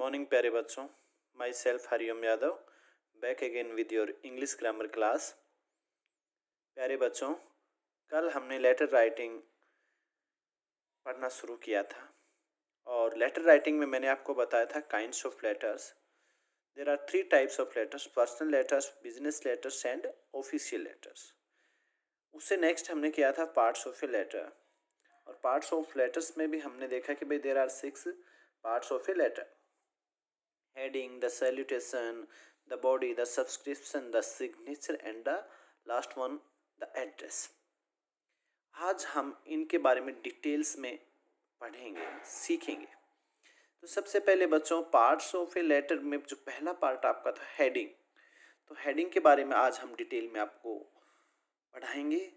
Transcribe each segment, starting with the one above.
morning प्यारे बच्चों, my self Hariom Yadav back again with your English grammar class. प्यारे बच्चों, कल हमने लेटर राइटिंग पढ़ना शुरू किया था और लेटर राइटिंग में मैंने आपको बताया था kinds of letters. There are 3 types of letters, personal letters, business letters and official letters. उससे नेक्स्ट हमने किया था पार्ट्स ऑफ ए लेटर, और पार्ट्स ऑफ लेटर्स में भी हमने देखा कि भाई there are 6 parts of a letter: heading, the salutation, the body, the subscription, the signature and the last one the address। आज हम इनके बारे में डिटेल्स में पढ़ेंगे, सीखेंगे। तो सबसे पहले बच्चों, पार्ट्स ऑफ ए लेटर में जो पहला पार्ट आपका था हेडिंग, तो हेडिंग के बारे में आज हम डिटेल में आपको पढ़ाएंगे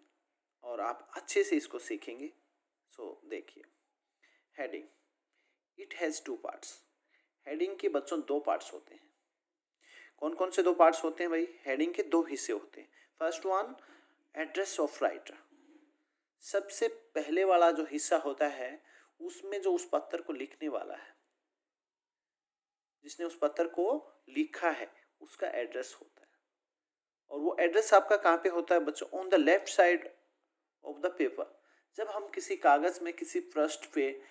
और आप अच्छे से इसको सीखेंगे। सो देखिए, heading, it has 2 parts. Heading के बच्चों 2 पार्ट्स होते हैं। कौन कौन से 2 पार्ट्स होते हैं भाई? हेडिंग के 2 हिस्से होते हैं। First one, address of writer. सबसे पहले वाला जो हिस्सा होता है उसमें जो उस पत्र को लिखने वाला है, जिसने उस पत्र को लिखा है, उसका एड्रेस होता है। और वो एड्रेस आपका कहाँ पे होता है बच्चों? On the left side of the paper. जब हम किसी कागज में, किसी पृष्ठ पे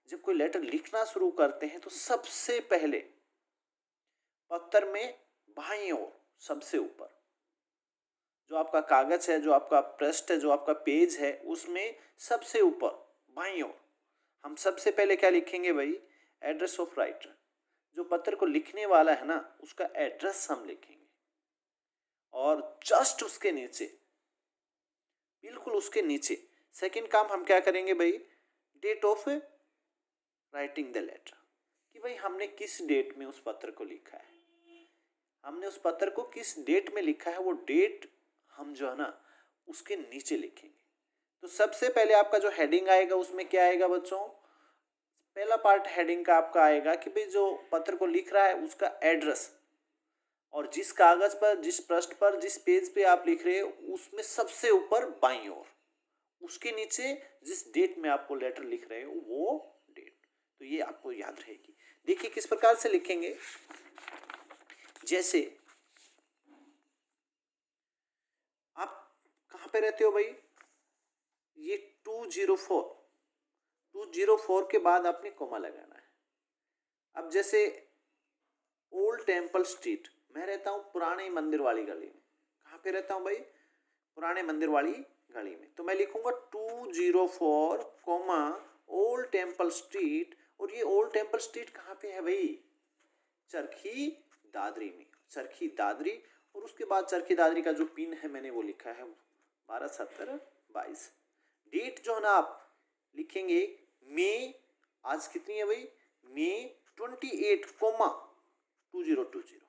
जब कोई लेटर लिखना शुरू करते हैं तो सबसे पहले पत्र में बाईं ओर सबसे ऊपर जो आपका कागज है, जो आपका पृष्ठ है, जो आपका पेज है, उसमें सबसे ऊपर बाईं ओर हम सबसे पहले क्या लिखेंगे भाई? Address of writer. जो पत्र को लिखने वाला है ना, उसका एड्रेस हम लिखेंगे। और जस्ट उसके नीचे, बिल्कुल उसके नीचे सेकंड काम हम क्या करेंगे भाई? Date of writing the letter, कि भाई हमने किस डेट में उस पत्र को लिखा है, हमने उस पत्र को किस डेट में लिखा है, वो डेट हम जो है ना उसके नीचे लिखेंगे। तो सबसे पहले आपका जो हेडिंग आएगा उसमें क्या आएगा बच्चों? पहला पार्ट हेडिंग का आपका आएगा कि भाई जो पत्र को लिख रहा है उसका एड्रेस, और जिस कागज पर, जिस पृष्ठ पर, जिस पेज पे आप लिख रहे हो उसमें सबसे ऊपर बाईं ओर, उसके नीचे जिस डेट में आपको लेटर लिख रहे हो वो डेट। तो ये आपको याद रहेगी। देखिए किस प्रकार से लिखेंगे। जैसे आप कहाँ पे रहते हो भाई? ये 204 के बाद आपने कोमा लगाना है। अब जैसे ओल्ड टेम्पल स्ट्रीट, मैं रहता हूँ पुराने मंदिर वाली गली में। कहाँ पे रहता हूँ भाई? पुराने मंदिर वाली गली में। तो मैं लिखूंगा 204 कोमा ओल्ड टेम्पल स्ट्रीट। और ये ओल्ड टेम्पल स्ट्रीट कहाँ पे है भाई? चरखी दादरी में। चरखी दादरी, और उसके बाद चरखी दादरी का जो पिन है मैंने वो लिखा है 12/70/22। डेट जो है ना आप लिखेंगे मई, आज कितनी है भाई? मई 28 कोमा 2020।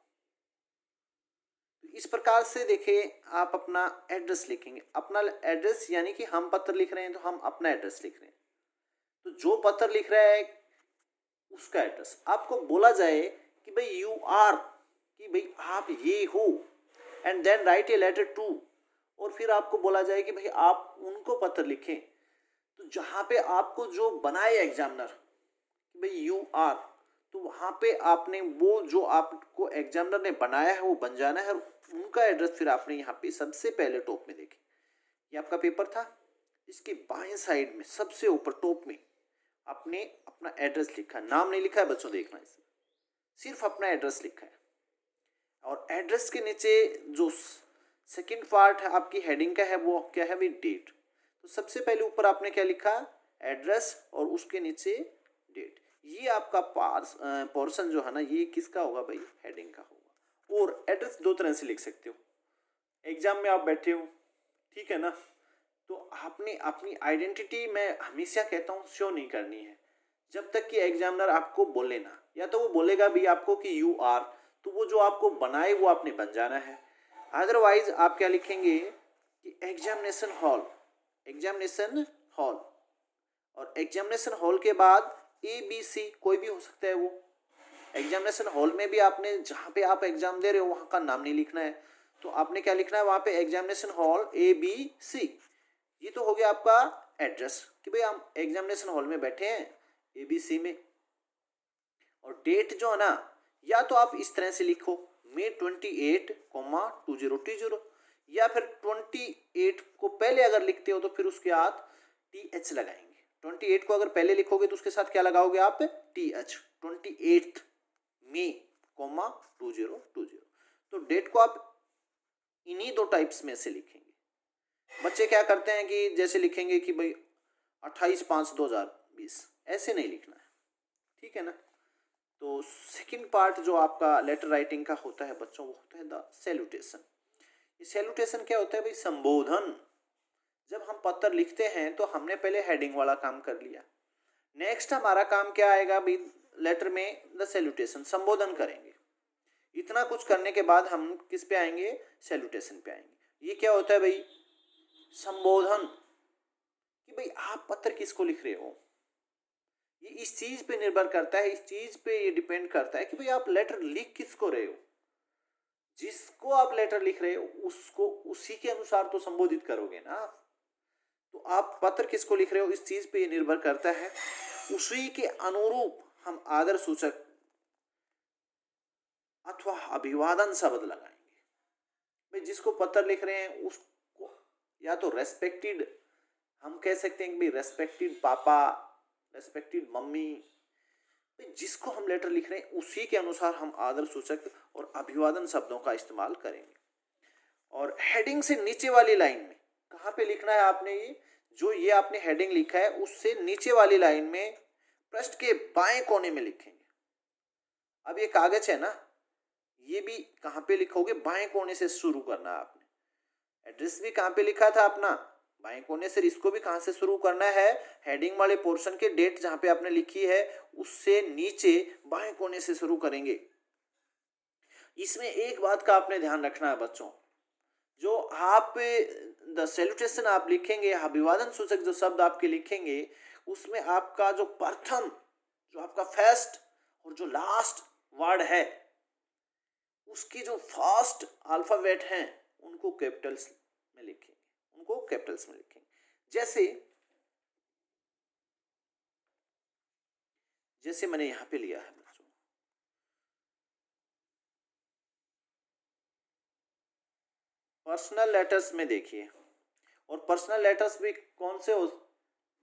इस प्रकार से देखिए आप अपना एड्रेस लिखेंगे। अपना एड्रेस यानी कि हम पत्र लिख रहे हैं तो हम अपना एड्रेस लिख रहे हैं। तो जो पत्र लिख रहा है उसका एड्रेस आपको बोला जाए कि भाई यू आर, कि भाई आप ये हो, and then write a letter to, और फिर आपको बोला जाए कि भाई आप उनको पत्र लिखें। तो जहाँ पे आपको जो बनाए एग्जामिनर कि भाई यू आर, तो वहाँ पे आपने वो जो आपको एग्जामिनर ने बनाया है वो बन जाना है। उनका एड्रेस फिर आपने यहाँ पे सबसे पहले टॉप में देखे, ये आपका पेपर था, इसके बाएं साइड में सबसे ऊपर टॉप में आपने अपना एड्रेस लिखा है। नाम नहीं लिखा है बच्चों, देखना इसमें सिर्फ अपना एड्रेस लिखा है। और एड्रेस के नीचे जो सेकंड पार्ट है आपकी हेडिंग का है वो क्या है भाई? डेट। तो सबसे पहले ऊपर आपने क्या लिखा? एड्रेस, और उसके नीचे डेट। ये आपका पोर्शन जो है ना, ये किसका होगा भाई? हेडिंग का होगा। और एड्रेस 2 तरह से लिख सकते हो। एग्जाम में आप बैठे हो, ठीक है ना, तो आपने अपनी आइडेंटिटी, मैं हमेशा कहता हूँ, शो नहीं करनी है जब तक कि एग्जामिनर आपको बोले ना। या तो वो बोलेगा भी आपको कि यू आर, तो वो जो आपको बनाए वो आपने बन जाना है। अदरवाइज आप क्या लिखेंगे कि एग्जामिनेशन हॉल, एग्जामिनेशन हॉल, और एग्जामिनेशन हॉल के बाद ABC कोई भी हो सकता है। वो एग्जामिनेशन हॉल में भी आपने जहाँ पे आप एग्जाम दे रहे हो वहाँ का नाम नहीं लिखना है। तो आपने क्या लिखना है वहाँ पे? Examination hall ABC। ये तो हो गया आपका एड्रेस कि भाई हम एग्जामिनेशन हॉल में बैठे हैं ABC में। और डेट जो है ना, या तो आप इस तरह से लिखो May 28, 2020, या फिर 28 को पहले अगर लिखते हो तो फिर उसके साथ TH लगाएंगे। 28 को अगर पहले लिखोगे तो उसके साथ क्या लगाओगे आप? TH, 28 May, 2020। तो डेट को आप इन्हीं दो टाइप्स में से लिखेंगे। बच्चे क्या करते हैं कि जैसे लिखेंगे कि भाई 28/5/2020, ऐसे नहीं लिखना है, ठीक है ना। तो सेकंड पार्ट जो आपका लेटर राइटिंग का होता है बच्चों, वो होता है द सैल्यूटेशन। ये सैल्यूटेशन क्या होता है भाई? संबोधन। जब हम पत्र लिखते हैं तो हमने पहले हेडिंग वाला काम कर लिया, नेक्स्ट हमारा काम क्या आएगा भाई? लेटर में द सैल्यूटेशन, संबोधन करेंगे। इतना कुछ करने के बाद हम किस पे आएंगे? सैल्यूटेशन पे आएंगे। ये क्या होता है भाई? संबोधन, कि भाई आप पत्र किसको लिख रहे हो। ये इस चीज पे निर्भर करता है, इस चीज पे ये डिपेंड करता है कि भाई आप लेटर लिख किसको रहे हो। जिसको आप लेटर लिख रहे हो उसको उसी के अनुसार तो संबोधित करोगे ना। तो आप पत्र किसको लिख रहे हो इस चीज पे ये निर्भर करता है, उसी के अनुरूप हम आदर सूचक अथवा अभिवादन शब्द लगाएंगे। भाई जिसको पत्र लिख रहे हैं उसको या तो रेस्पेक्टेड हम कह सकते हैं कि भाई रेस्पेक्टेड पापा, रेस्पेक्टेड मम्मी। जिसको हम लेटर लिख रहे हैं उसी के अनुसार हम आदर सूचक और अभिवादन शब्दों का इस्तेमाल करेंगे। और हेडिंग से नीचे वाली लाइन में कहाँ पे लिखना है आपने? ये जो ये आपने हेडिंग लिखा है उससे नीचे वाली लाइन में पृष्ठ के बाएं कोने में लिखेंगे। अब ये कागज है ना, ये भी कहाँ पे लिखोगे? बाएं कोने से शुरू करना है आपने। एड्रेस भी कहाँ पे लिखा था अपना? बाएं कोने से। इसको भी कहाँ से शुरू करना है? हेडिंग वाले पोर्शन के डेट जहाँ पे आपने लिखी है उससे नीचे बाएं कोने से शुरू करेंगे। इसमें एक बात का आपने ध्यान रखना है बच्चों, जो आप द सैल्यूटेशन आप लिखेंगे, अभिवादन सूचक जो शब्द आपके लिखेंगे उसमें आपका जो प्रथम, जो आपका फर्स्ट और जो लास्ट वर्ड है उसकी जो फर्स्ट अल्फाबेट हैं उनको कैपिटल्स में लिखेंगे, उनको कैपिटल्स में लिखेंगे। जैसे मैंने यहां पे लिया है बच्चों, पर्सनल लेटर्स में देखिए। और पर्सनल लेटर्स भी कौन से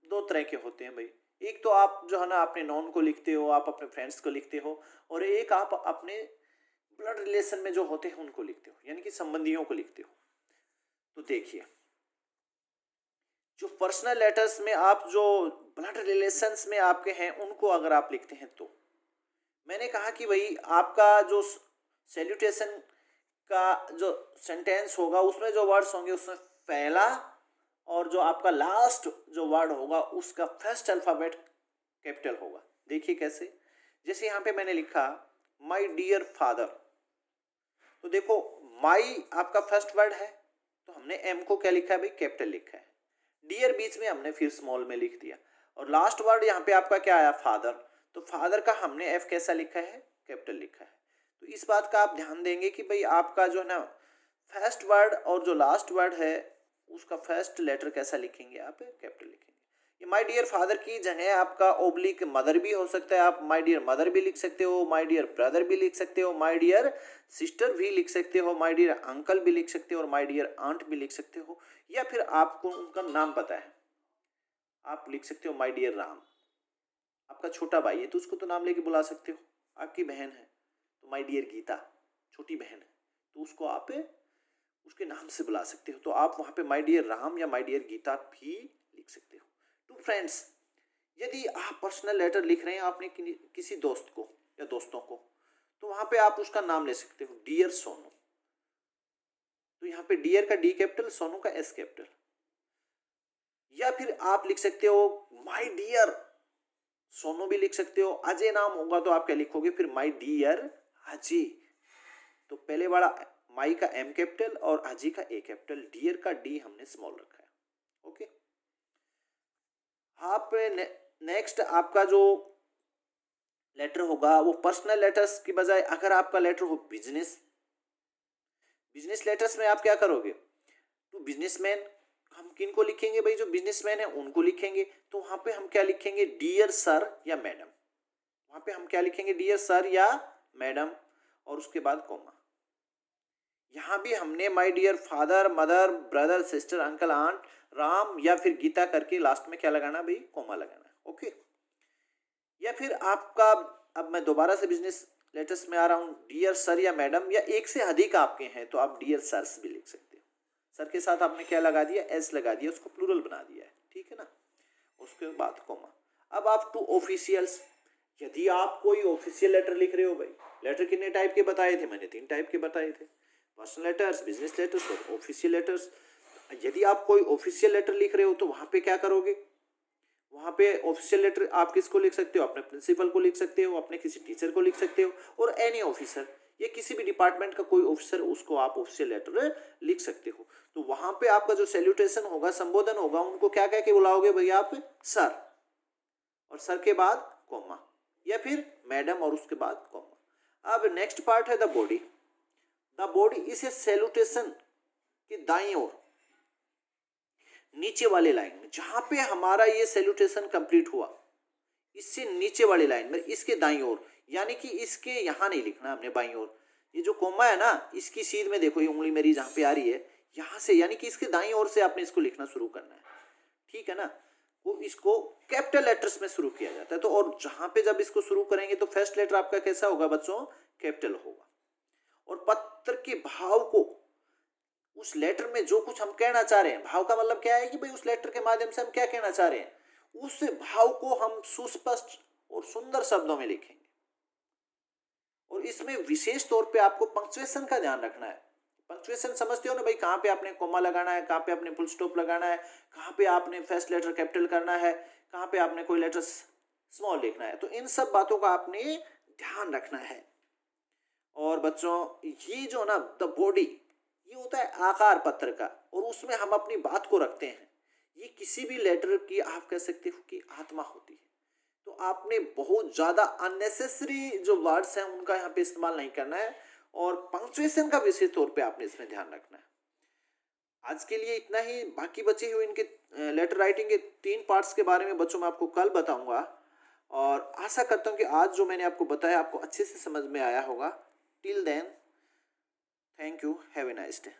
दो तरह के होते हैं भाई। एक तो आप जो है ना अपने नॉन को लिखते हो, आप अपने फ्रेंड्स को लिखते हो, और एक आप अपने ब्लड रिलेशन में जो होते हैं उनको लिखते हो, यानी कि संबंधियों को लिखते हो। तो देखिए, जो पर्सनल लेटर्स में आप जो ब्लड रिलेशंस में आपके हैं उनको अगर आप लिखते हैं तो मैंने कहा कि भाई आपका जो सैल्यूटेशन का जो सेंटेंस होगा उसमें जो वर्ड्स होंगे उसमें पहला और जो आपका लास्ट जो वर्ड होगा उसका फर्स्ट अल्फाबेट कैपिटल होगा। देखिए कैसे, जैसे यहाँ पे मैंने लिखा माय डियर फादर, तो देखो माई आपका फर्स्ट वर्ड है तो हमने एम को क्या लिखा है भाई? कैपिटल लिखा है। डियर बीच में हमने फिर स्मॉल में लिख दिया, और लास्ट वर्ड यहाँ पे आपका क्या आया? फादर, तो फादर का हमने एफ कैसा लिखा है? कैपिटल लिखा है। तो इस बात का आप ध्यान देंगे कि भाई आपका जो है ना फर्स्ट वर्ड और जो लास्ट वर्ड है उसका फर्स्ट लेटर कैसा लिखेंगे? आप कैपिटल लिखेंगे। ये माय डियर फादर की जगह आपका ओब्लिक मदर भी हो सकता है, आप माय डियर मदर भी लिख सकते हो, माय डियर ब्रदर भी लिख सकते हो, माय डियर सिस्टर भी लिख सकते हो, माय डियर अंकल भी लिख सकते हो, और माय डियर आंट भी लिख सकते हो। या फिर आपको उनका नाम पता है, आप लिख सकते हो माय डियर राम। आपका छोटा भाई है तो उसको तो नाम लेके बुला सकते हो। आपकी बहन है तो माय डियर गीता, छोटी बहन है तो उसको आप उसके नाम से बुला सकते हो। तो आप वहाँ पे माय डियर राम या माय डियर गीता भी लिख सकते हो। तो फ्रेंड्स, यदि आप पर्सनल लेटर लिख रहे हैं आपने किसी दोस्त को या दोस्तों को, तो वहाँ पे आप उसका नाम ले सकते हो, डियर सोनू। तो यहाँ पे डियर का डी कैपिटल, सोनू का एस कैपिटल। या फिर आप लिख सकते हो माय डियर सोनू भी लिख सकते हो। अजय नाम होगा तो आप क्या लिखोगे फिर? My dear Ajay. तो पहले वाला माई का एम कैपिटल और अजय का ए कैपिटल, डियर का डी हमने स्मॉल रखा है। ओके, आप नेक्स्ट आपका जो लेटर होगा वो पर्सनल लेटर्स की बजाय अगर आपका लेटर हो बिजनेस लेटर्स में आप क्या करोगे? तो बिजनेसमैन हम किन को लिखेंगे भाई? जो बिजनेसमैन है उनको लिखेंगे। तो वहां पे हम क्या लिखेंगे? डियर सर या मैडम। वहाँ पे हम क्या लिखेंगे, डियर सर या मैडम, और उसके बाद कॉमा। यहाँ भी हमने my dear father, mother, brother, sister, uncle, aunt, Ram या फिर गीता करके लास्ट में क्या लगाना भाई, कॉमा लगाना है। ओके, या फिर आपका, अब मैं दोबारा से बिजनेस लेटर्स में आ रहा हूँ, डियर सर या मैडम, या एक से अधिक आपके हैं तो आप डियर सर्स भी लिख सकते हो। सर के साथ आपने क्या लगा दिया, एस लगा दिया, उसको प्लूरल बना दिया है, ठीक है ना। उसके बाद कॉमा। अब आप टू ऑफिशियल्स, यदि आप कोई ऑफिशियल लेटर लिख रहे हो भाई, लेटर कितने टाइप के बताए थे मैंने, 3 टाइप के बताए थे, पर्सनल लेटर्स, बिजनेस लेटर्स और ऑफिशियल लेटर्स। यदि आप कोई ऑफिशियल लेटर लिख रहे हो तो वहां पे क्या करोगे, वहां पे ऑफिशियल लेटर आप किसको लिख सकते हो, अपने प्रिंसिपल को लिख सकते हो, अपने किसी टीचर को लिख सकते हो, और एनी ऑफिसर, ये किसी भी डिपार्टमेंट का कोई ऑफिसर, उसको आप ऑफिशियल लेटर लिख सकते हो। तो वहां पे आपका जो सैल्यूटेशन होगा, संबोधन होगा, उनको क्या कह के बुलाओगे भैया आप, सर, और सर के बाद कॉमा, या फिर मैडम और उसके बाद कॉमा। अब नेक्स्ट पार्ट है द बॉडी। द बॉडी इस सैल्यूटेशन की दाईं ओर नीचे वाले लाइन में, जहां पे हमारा ये सैल्यूटेशन कंप्लीट हुआ, इससे नीचे वाली लाइन में, इसके दाईं ओर, यानी कि इसके यहां नहीं लिखना हमने, बाईं ओर, ये जो कोमा है ना, इसकी सीध में देखो, ये उंगली मेरी जहां पे आ रही है, यहां से, यानी कि इसके दाईं ओर से आपने इसको लिखना शुरू करना है, ठीक है ना। वो इसको कैपिटल लेटर्स में शुरू किया जाता है। तो और जहां पे जब इसको शुरू करेंगे तो फर्स्ट लेटर आपका कैसा होगा बच्चों, कैपिटल होगा। और पत्र के भाव को, उस लेटर में जो कुछ हम कहना चाह रहे हैं, भाव का मतलब क्या है कि भाई उस लेटर के माध्यम से हम क्या कहना चाह रहे हैं, उस भाव को हम सुस्पष्ट और सुंदर शब्दों में लिखेंगे। और इसमें विशेष तौर पे आपको पंक्चुएशन का ध्यान रखना है। पंक्चुएशन समझते हो ना भाई, कहाँ पे आपने कोमा लगाना है, कहाँ पे आपने फुल स्टॉप लगाना है, कहाँ पे आपने फर्स्ट लेटर कैपिटल करना है, कहाँ पे आपने कोई लेटर स्मॉल लिखना है। तो इन सब बातों का आपने ध्यान रखना है। और बच्चों ये जो ना द बॉडी, ये होता है आकार पत्र का, और उसमें हम अपनी बात को रखते हैं। ये किसी भी लेटर की आप कह सकते हो कि आत्मा होती है। तो आपने बहुत ज़्यादा अननेसेसरी जो वर्ड्स हैं उनका यहाँ पे इस्तेमाल नहीं करना है, और पंक्चुएशन का विशेष तौर पे आपने इसमें ध्यान रखना है। आज के लिए इतना ही। बाकी बचे हुए इनके लेटर राइटिंग के 3 पार्ट्स के बारे में बच्चों मैं आपको कल बताऊंगा, और आशा करता हूँ कि आज जो मैंने आपको बताया आपको अच्छे से समझ में आया होगा। Till then, thank you, have a nice day.